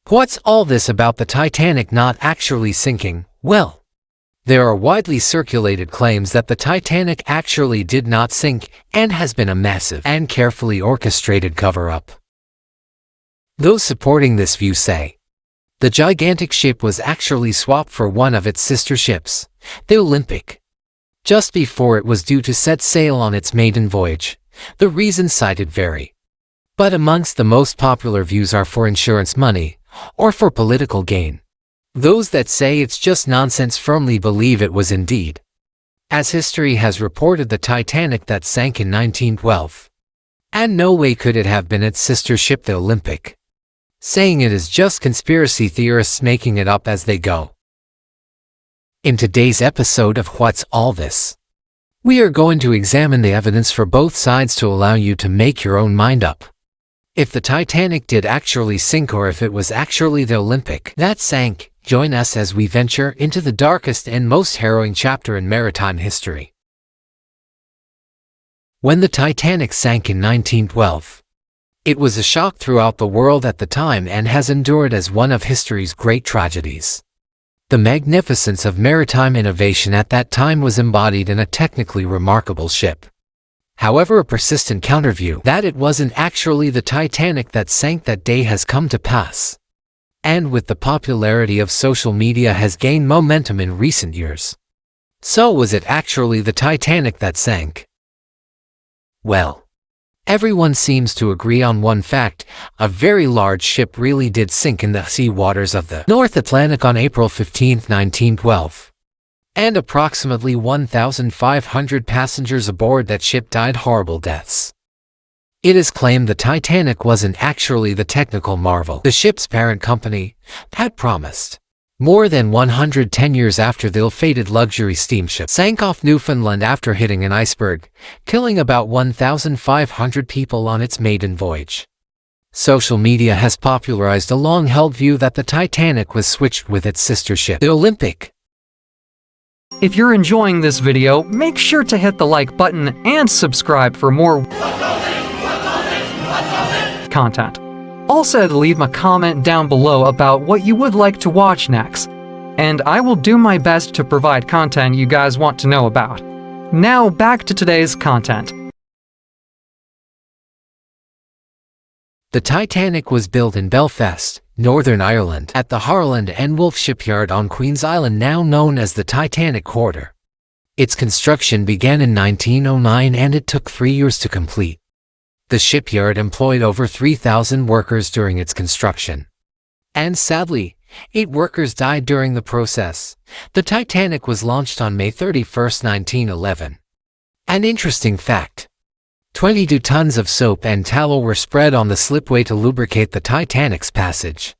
What's all this about the Titanic not actually sinking? Well, there are widely circulated claims that the Titanic actually did not sink and has been a massive and carefully orchestrated cover-up. Those supporting this view say the gigantic ship was actually swapped for one of its sister ships, the Olympic, just before it was due to set sail on its maiden voyage. The reasons cited vary, but amongst the most popular views are for insurance money or for political gain. Those that say it's just nonsense firmly believe it was indeed, as history has reported the Titanic that sank in 1912. And no way could it have been its sister ship the Olympic, saying it is just conspiracy theorists making it up as they go. In today's episode of What's All This?, we are going to examine the evidence for both sides to allow you to make your own mind up. If the Titanic did actually sink or if it was actually the Olympic that sank, join us as we venture into the darkest and most harrowing chapter in maritime history. When the Titanic sank in 1912, it was a shock throughout the world at the time and has endured as one of history's great tragedies. The magnificence of maritime innovation at that time was embodied in a technically remarkable ship. However, a persistent counterview that it wasn't actually the Titanic that sank that day has come to pass, and with the popularity of social media has gained momentum in recent years. So was it actually the Titanic that sank? Well, everyone seems to agree on one fact: a very large ship really did sink in the sea waters of the North Atlantic on April 15, 1912. And approximately 1,500 passengers aboard that ship died horrible deaths. It is claimed the Titanic wasn't actually the technical marvel the ship's parent company had promised. More than 110 years after the ill-fated luxury steamship sank off Newfoundland after hitting an iceberg, killing about 1,500 people on its maiden voyage. Social media has popularized a long-held view that the Titanic was switched with its sister ship, the Olympic. If you're enjoying this video, make sure to hit the like button and subscribe for more content. Also, leave a comment down below about what you would like to watch next, and I will do my best to provide content you guys want to know about. Now back to today's content. The Titanic was built in Belfast, Northern Ireland, at the Harland and Wolff shipyard on Queen's Island, now known as the Titanic Quarter. Its construction began in 1909 and it took 3 years to complete. The shipyard employed over 3,000 workers during its construction. And sadly, 8 workers died during the process. The Titanic was launched on May 31, 1911. An interesting fact: 22 tons of soap and tallow were spread on the slipway to lubricate the Titanic's passage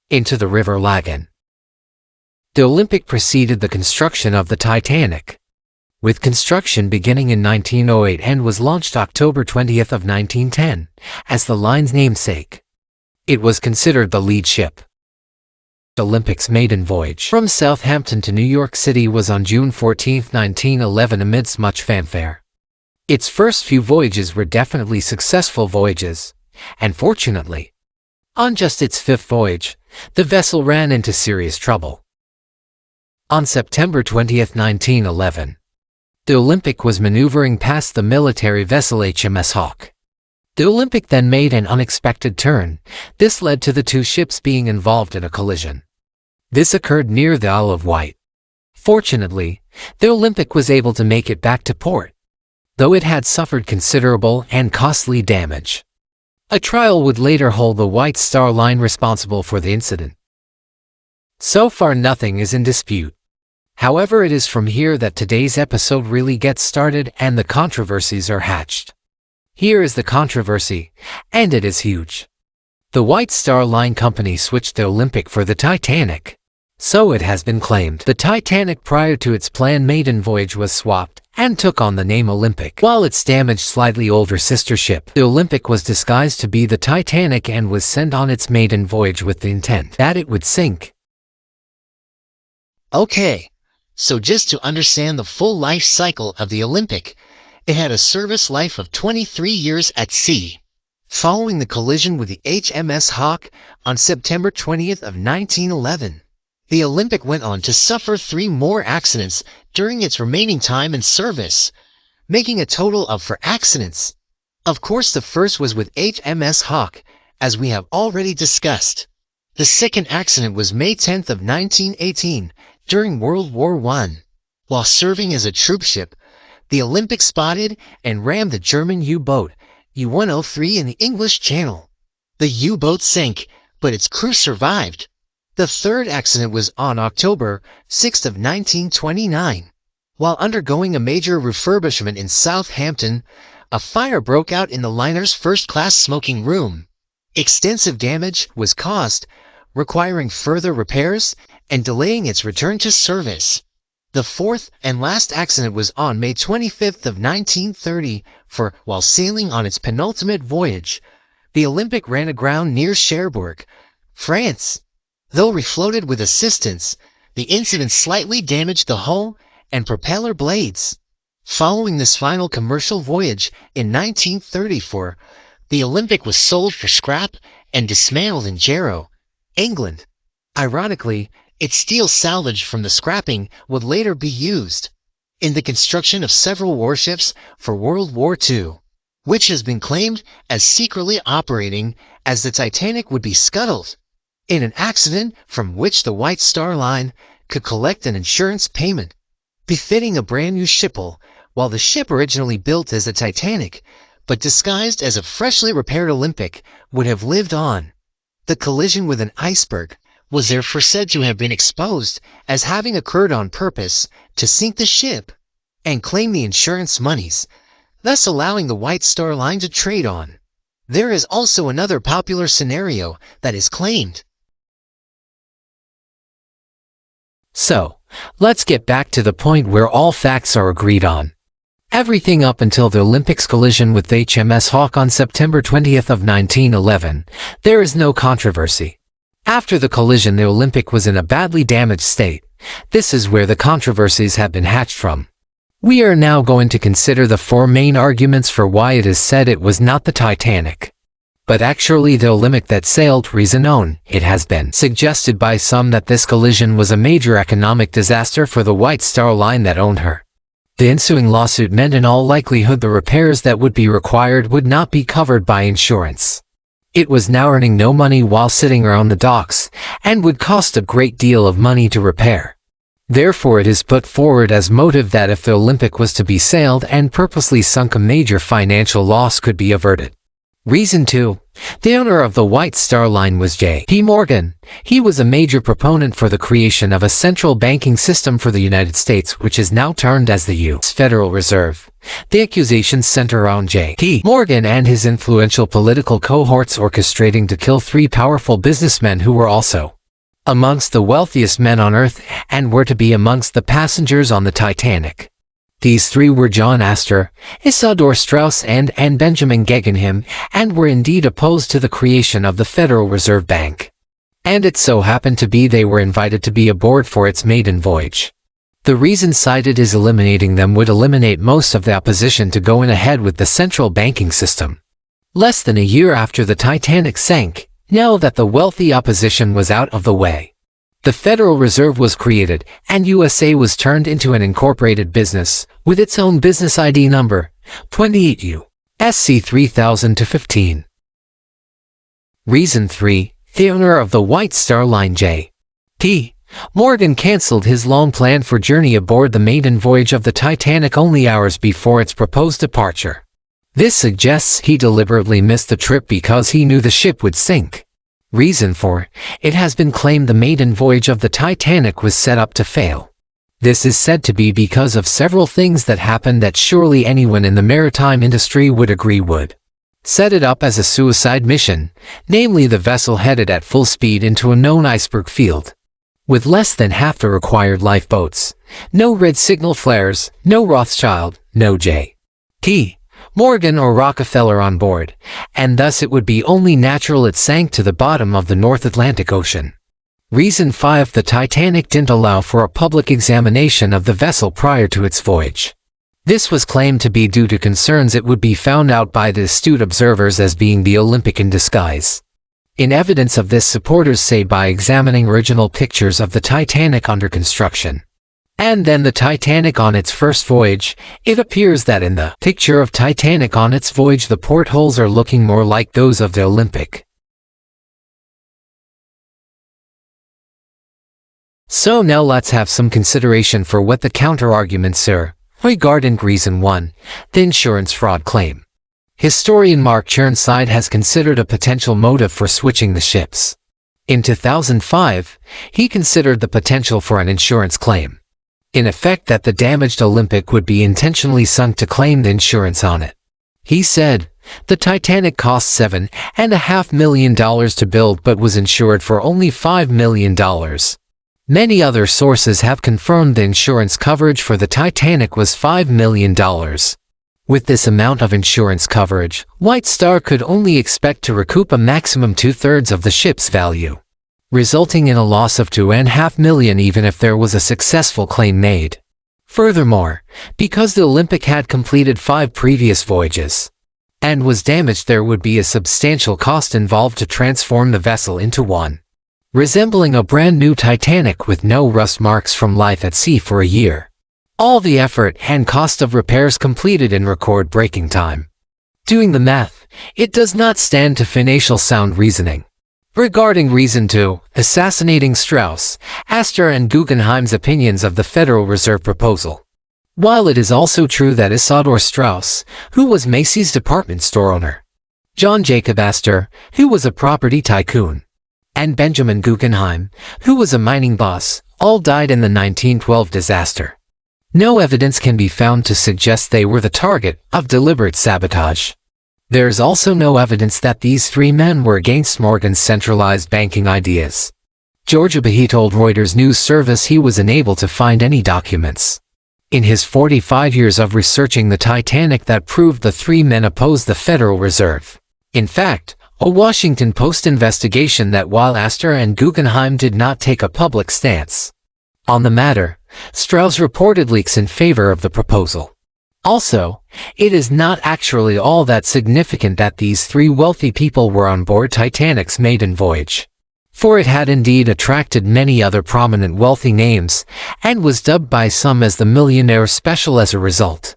into the River Lagan. The Olympic preceded the construction of the Titanic, with construction beginning in 1908 and was launched October 20th of 1910 as the line's namesake. It was considered the lead ship. The Olympic's maiden voyage from Southampton to New York City was on June 14, 1911 amidst much fanfare. Its first few voyages were definitely successful voyages, and fortunately, on just its 5th voyage, the vessel ran into serious trouble. On September 20, 1911, the Olympic was maneuvering past the military vessel HMS Hawke. The Olympic then made an unexpected turn. This led to the two ships being involved in a collision. This occurred near the Isle of Wight. Fortunately, the Olympic was able to make it back to port, though it had suffered considerable and costly damage. A trial would later hold the White Star Line responsible for the incident. So far nothing is in dispute. However, it is from here that today's episode really gets started and the controversies are hatched. Here is the controversy, and it is huge. The White Star Line company switched the Olympic for the Titanic. So it has been claimed the Titanic prior to its planned maiden voyage was swapped and took on the name Olympic, while its damaged slightly older sister ship, the Olympic, was disguised to be the Titanic and was sent on its maiden voyage with the intent that it would sink. Okay, So just to understand the full life cycle of the Olympic, it had a service life of 23 years at sea. Following the collision with the HMS Hawk on September 20th of 1911, the Olympic went on to suffer 3 more accidents during its remaining time in service, making a total of 4 accidents. Of course, the first was with HMS Hawk, as we have already discussed. The second accident was May 10th of 1918 during World War I. While serving as a troopship, the Olympic spotted and rammed the German U-boat U-103 in the English Channel. The U-boat sank, but its crew survived. The third accident was on October 6th of 1929. While undergoing a major refurbishment in Southampton, a fire broke out in the liner's first-class smoking room. Extensive damage was caused, requiring further repairs and delaying its return to service. The fourth and last accident was on May 25th of 1930, while sailing on its penultimate voyage, the Olympic ran aground near Cherbourg, France. Though refloated with assistance, the incident slightly damaged the hull and propeller blades. Following this final commercial voyage in 1934, the Olympic was sold for scrap and dismantled in Jarrow, England. Ironically, its steel salvaged from the scrapping would later be used in the construction of several warships for World War II, which has been claimed as secretly operating as the Titanic would be scuttled in an accident from which the White Star Line could collect an insurance payment, befitting a brand new shipple, while the ship originally built as the Titanic, but disguised as a freshly repaired Olympic, would have lived on. The collision with an iceberg was therefore said to have been exposed as having occurred on purpose to sink the ship and claim the insurance monies, thus allowing the White Star Line to trade on. There is also another popular scenario that is claimed. So, let's get back to the point where all facts are agreed on. Everything up until the Olympics collision with HMS Hawk on September 20th of 1911, there is no controversy. After the collision, the Olympic was in a badly damaged state. This is where the controversies have been hatched from. We are now going to consider the 4 main arguments for why it is said it was not the Titanic, but actually the Olympic that sailed. Reason known, it has been suggested by some that this collision was a major economic disaster for the White Star Line that owned her. The ensuing lawsuit meant in all likelihood the repairs that would be required would not be covered by insurance. It was now earning no money while sitting around the docks, and would cost a great deal of money to repair. Therefore it is put forward as motive that if the Olympic was to be sailed and purposely sunk, a major financial loss could be averted. Reason 2. The owner of the White Star Line was J.P. Morgan. He was a major proponent for the creation of a central banking system for the United States, which is now termed as the U.S. Federal Reserve. The accusations center around J.P. Morgan and his influential political cohorts orchestrating to kill 3 powerful businessmen who were also amongst the wealthiest men on Earth and were to be amongst the passengers on the Titanic. These 3 were John Astor, Isidor Straus and Benjamin Guggenheim, and were indeed opposed to the creation of the Federal Reserve Bank. And it so happened to be they were invited to be aboard for its maiden voyage. The reason cited is eliminating them would eliminate most of the opposition to going ahead with the central banking system. Less than a year after the Titanic sank, now that the wealthy opposition was out of the way, the Federal Reserve was created, and USA was turned into an incorporated business, with its own business ID number, 28 U.S.C. 3000-15. Reason 3. The owner of the White Star Line, J.P. Morgan, cancelled his long plan for journey aboard the maiden voyage of the Titanic only hours before its proposed departure. This suggests he deliberately missed the trip because he knew the ship would sink. Reason 4. It has been claimed the maiden voyage of the Titanic was set up to fail. This is said to be because of several things that happened that surely anyone in the maritime industry would agree would set it up as a suicide mission, namely the vessel headed at full speed into a known iceberg field, with less than half the required lifeboats, no red signal flares, no Rothschild, no J.P. Morgan or Rockefeller on board, and thus it would be only natural it sank to the bottom of the North Atlantic Ocean. Reason 5. The Titanic didn't allow for a public examination of the vessel prior to its voyage. This was claimed to be due to concerns it would be found out by the astute observers as being the Olympic in disguise. In evidence of this, supporters say by examining original pictures of the Titanic under construction, and then the Titanic on its first voyage, it appears that in the picture of Titanic on its voyage the portholes are looking more like those of the Olympic. So now let's have some consideration for what the counter-arguments are regarding reason 1, the insurance fraud claim. Historian Mark Chirnside has considered a potential motive for switching the ships. In 2005, he considered the potential for an insurance claim. In effect, that the damaged Olympic would be intentionally sunk to claim the insurance on it. He said, the Titanic cost $7.5 million to build but was insured for only $5 million. Many other sources have confirmed the insurance coverage for the Titanic was $5 million. With this amount of insurance coverage, White Star could only expect to recoup a maximum 2/3 of the ship's value, resulting in a loss of $2.5 million even if there was a successful claim made. Furthermore, because the Olympic had completed 5 previous voyages and was damaged, there would be a substantial cost involved to transform the vessel into one resembling a brand new Titanic with no rust marks from life at sea for a year. All the effort and cost of repairs completed in record-breaking time. Doing the math, it does not stand to financial sound reasoning. Regarding reason 2, assassinating Strauss, Astor and Guggenheim's opinions of the Federal Reserve proposal. While it is also true that Isidor Strauss, who was Macy's department store owner, John Jacob Astor, who was a property tycoon, and Benjamin Guggenheim, who was a mining boss, all died in the 1912 disaster, no evidence can be found to suggest they were the target of deliberate sabotage. There is also no evidence that these 3 men were against Morgan's centralized banking ideas. George Abihi told Reuters News Service he was unable to find any documents in his 45 years of researching the Titanic that proved the 3 men opposed the Federal Reserve. In fact, a Washington Post investigation that while Astor and Guggenheim did not take a public stance on the matter, Strauss reported leaks in favor of the proposal. Also, it is not actually all that significant that these 3 wealthy people were on board Titanic's maiden voyage, for it had indeed attracted many other prominent wealthy names, and was dubbed by some as the Millionaire Special as a result.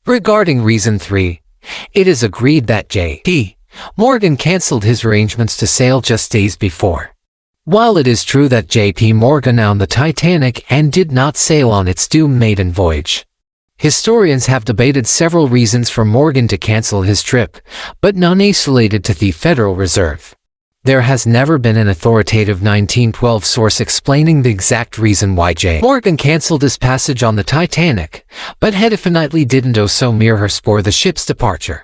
Regarding reason 3, it is agreed that J.P. Morgan cancelled his arrangements to sail just days before. While it is true that J.P. Morgan owned the Titanic and did not sail on its doomed maiden voyage, historians have debated several reasons for Morgan to cancel his trip, but none isolated to the Federal Reserve. There has never been an authoritative 1912 source explaining the exact reason why J. Morgan cancelled his passage on the Titanic, but had definitely didn't also mere her spore the ship's departure.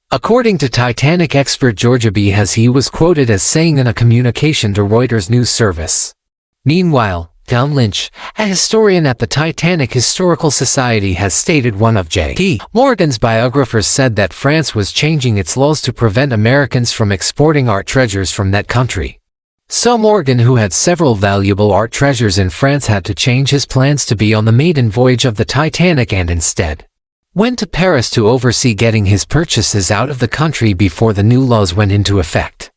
According to Titanic expert George Abihi, he was quoted as saying in a communication to Reuters News Service. Meanwhile, Don Lynch, a historian at the Titanic Historical Society, has stated one of J.P. Morgan's biographers said that France was changing its laws to prevent Americans from exporting art treasures from that country. So Morgan, who had several valuable art treasures in France, had to change his plans to be on the maiden voyage of the Titanic and instead went to Paris to oversee getting his purchases out of the country before the new laws went into effect.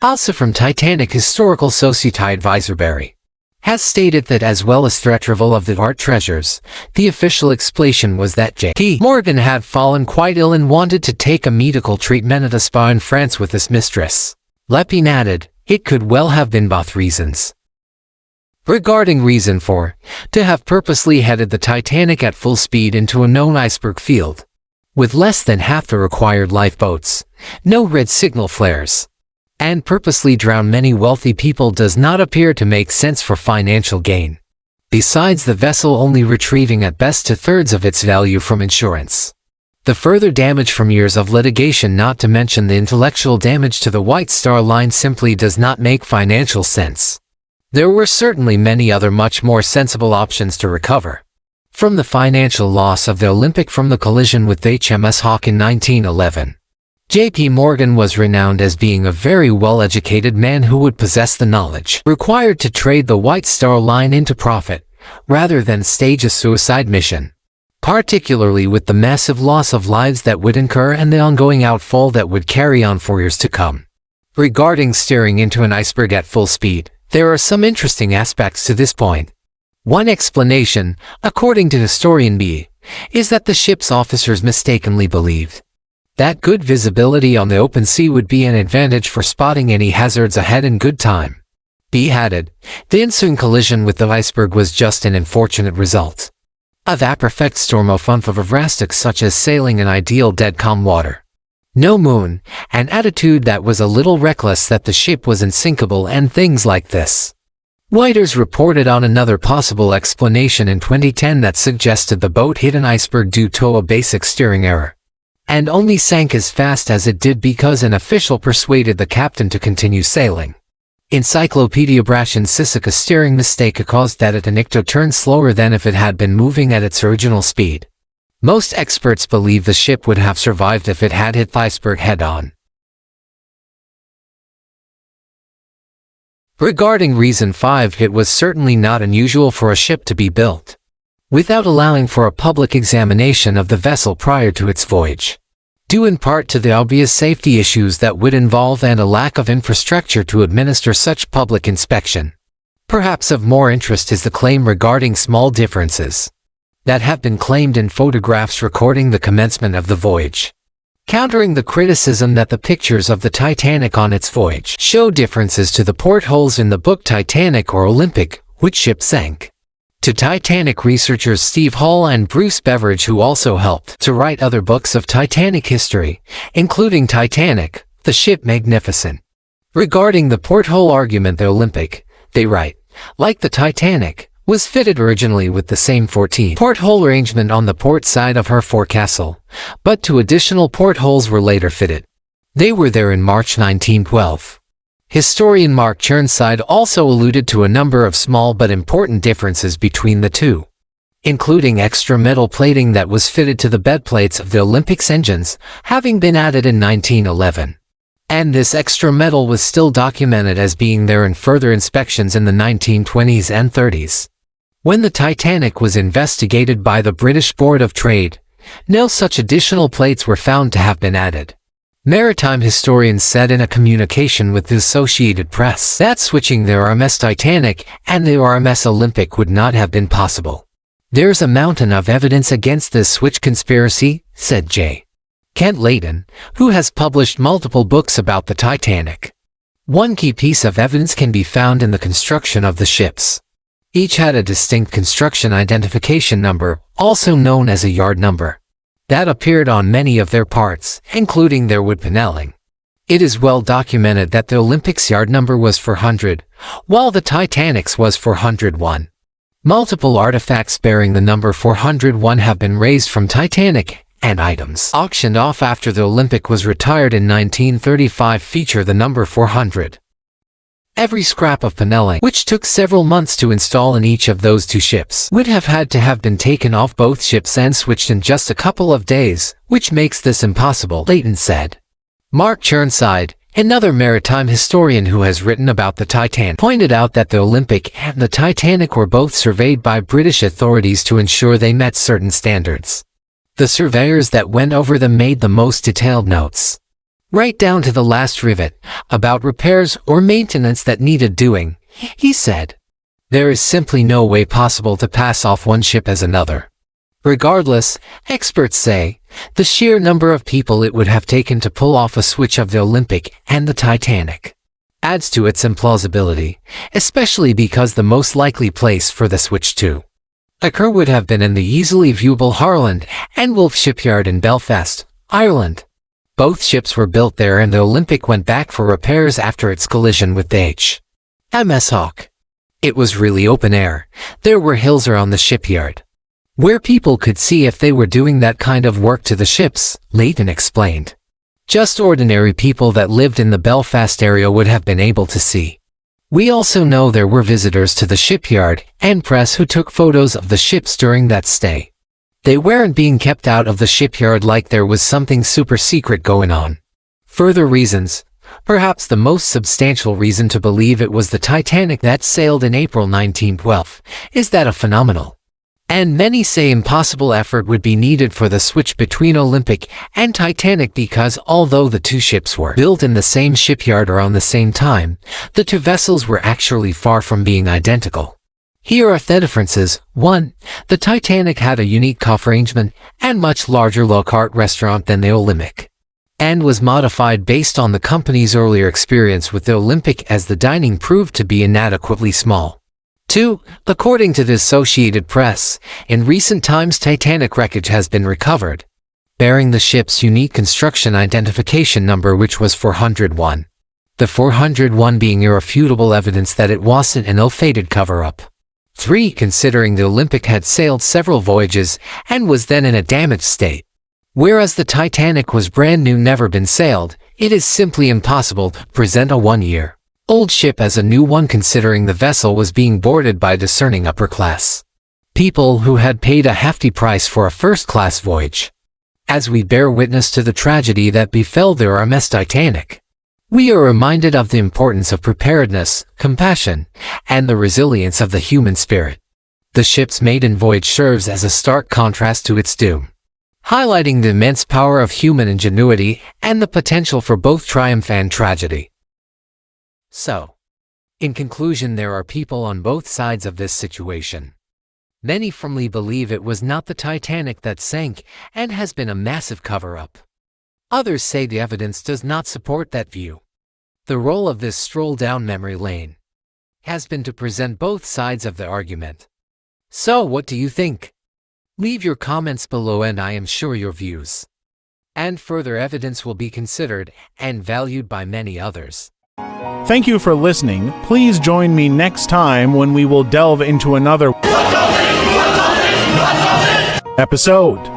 Also from Titanic Historical Society advisor Barry has stated that as well as threat retrieval of the art treasures, the official explanation was that J.P. Morgan had fallen quite ill and wanted to take a medical treatment at a spa in France with his mistress. Lepine added, it could well have been both reasons. Regarding reason 4, to have purposely headed the Titanic at full speed into a known iceberg field, with less than half the required lifeboats, no red signal flares, and purposely drown many wealthy people does not appear to make sense for financial gain. Besides, the vessel only retrieving at best 2/3 of its value from insurance. The further damage from years of litigation, not to mention the intellectual damage to the White Star Line, simply does not make financial sense. There were certainly many other much more sensible options to recover from the financial loss of the Olympic from the collision with HMS Hawke in 1911. J.P. Morgan was renowned as being a very well-educated man who would possess the knowledge required to trade the White Star Line into profit, rather than stage a suicide mission, particularly with the massive loss of lives that would incur and the ongoing outfall that would carry on for years to come. Regarding steering into an iceberg at full speed, there are some interesting aspects to this point. One explanation, according to historian B, is that the ship's officers mistakenly believed that good visibility on the open sea would be an advantage for spotting any hazards ahead in good time. B added, the ensuing collision with the iceberg was just an unfortunate result of a perfect storm of unfavorable such as sailing in ideal dead calm water. No moon, an attitude that was a little reckless that the ship was unsinkable and things like this. Writers reported on another possible explanation in 2010 that suggested the boat hit an iceberg due to a basic steering error, and only sank as fast as it did because an official persuaded the captain to continue sailing. Encyclopedia Brash insists a steering mistake caused that Titanic to turn slower than if it had been moving at its original speed. Most experts believe the ship would have survived if it had hit the iceberg head-on. Regarding reason 5, it was certainly not unusual for a ship to be built without allowing for a public examination of the vessel prior to its voyage, due in part to the obvious safety issues that would involve and a lack of infrastructure to administer such public inspection. Perhaps of more interest is the claim regarding small differences that have been claimed in photographs recording the commencement of the voyage, countering the criticism that the pictures of the Titanic on its voyage show differences to the portholes in the book Titanic or Olympic, which ship sank. To Titanic researchers Steve Hall and Bruce Beveridge, who also helped to write other books of Titanic history, including Titanic, the Ship Magnificent. Regarding the porthole argument, the Olympic, they write, like the Titanic, was fitted originally with the same 14 porthole arrangement on the port side of her forecastle, but 2 additional portholes were later fitted. They were there in March 1912. Historian Mark Chirnside also alluded to a number of small but important differences between the two, including extra metal plating that was fitted to the bedplates of the Olympic's engines, having been added in 1911. And this extra metal was still documented as being there in further inspections in the 1920s and 30s. When the Titanic was investigated by the British Board of Trade, no such additional plates were found to have been added. Maritime historians said in a communication with the Associated Press that switching the RMS Titanic and the RMS Olympic would not have been possible. There's a mountain of evidence against this switch conspiracy, said J. Kent Leighton, who has published multiple books about the Titanic. One key piece of evidence can be found in the construction of the ships. Each had a distinct construction identification number, also known as a yard number, that appeared on many of their parts, including their wood paneling. It is well documented that the Olympic's yard number was 400, while the Titanic's was 401. Multiple artifacts bearing the number 401 have been raised from Titanic, and items auctioned off after the Olympic was retired in 1935 feature the number 400. Every scrap of paneling, which took several months to install in each of those 2 ships, would have had to have been taken off both ships and switched in just a couple of days, which makes this impossible, Leighton said. Mark Chirnside, another maritime historian who has written about the Titanic, pointed out that the Olympic and the Titanic were both surveyed by British authorities to ensure they met certain standards. The surveyors that went over them made the most detailed notes, right down to the last rivet, about repairs or maintenance that needed doing, he said. There is simply no way possible to pass off one ship as another. Regardless, experts say, the sheer number of people it would have taken to pull off a switch of the Olympic and the Titanic adds to its implausibility, especially because the most likely place for the switch to occur would have been in the easily viewable Harland and Wolff shipyard in Belfast, Ireland. Both ships were built there and the Olympic went back for repairs after its collision with the HMS Hawke. It was really open air. There were hills around the shipyard, where people could see if they were doing that kind of work to the ships, Leighton explained. Just ordinary people that lived in the Belfast area would have been able to see. We also know there were visitors to the shipyard and press who took photos of the ships during that stay. They weren't being kept out of the shipyard like there was something super secret going on. Further reasons, perhaps the most substantial reason to believe it was the Titanic that sailed in April 1912, is that a phenomenal, and many say impossible effort would be needed for the switch between Olympic and Titanic because although the two ships were built in the same shipyard around the same time, the two vessels were actually far from being identical. Here are the differences. 1. The Titanic had a unique cough arrangement and much larger low-cart restaurant than the Olympic, and was modified based on the company's earlier experience with the Olympic as the dining proved to be inadequately small. 2. According to the Associated Press, in recent times Titanic wreckage has been recovered, bearing the ship's unique construction identification number which was 401. The 401 being irrefutable evidence that it wasn't an ill-fated cover-up. 3. Considering the Olympic had sailed several voyages and was then in a damaged state, whereas the Titanic was brand new, never been sailed, it is simply impossible to present a 1-year-old ship as a new one considering the vessel was being boarded by discerning upper-class people who had paid a hefty price for a first-class voyage. As we bear witness to the tragedy that befell the RMS Titanic, we are reminded of the importance of preparedness, compassion, and the resilience of the human spirit. The ship's maiden voyage serves as a stark contrast to its doom, highlighting the immense power of human ingenuity and the potential for both triumph and tragedy. So, in conclusion, there are people on both sides of this situation. Many firmly believe it was not the Titanic that sank and has been a massive cover-up. Others say the evidence does not support that view. The role of this stroll down memory lane has been to present both sides of the argument. So what do you think? Leave your comments below and I am sure your views and further evidence will be considered and valued by many others. Thank you for listening. Please join me next time when we will delve into another episode.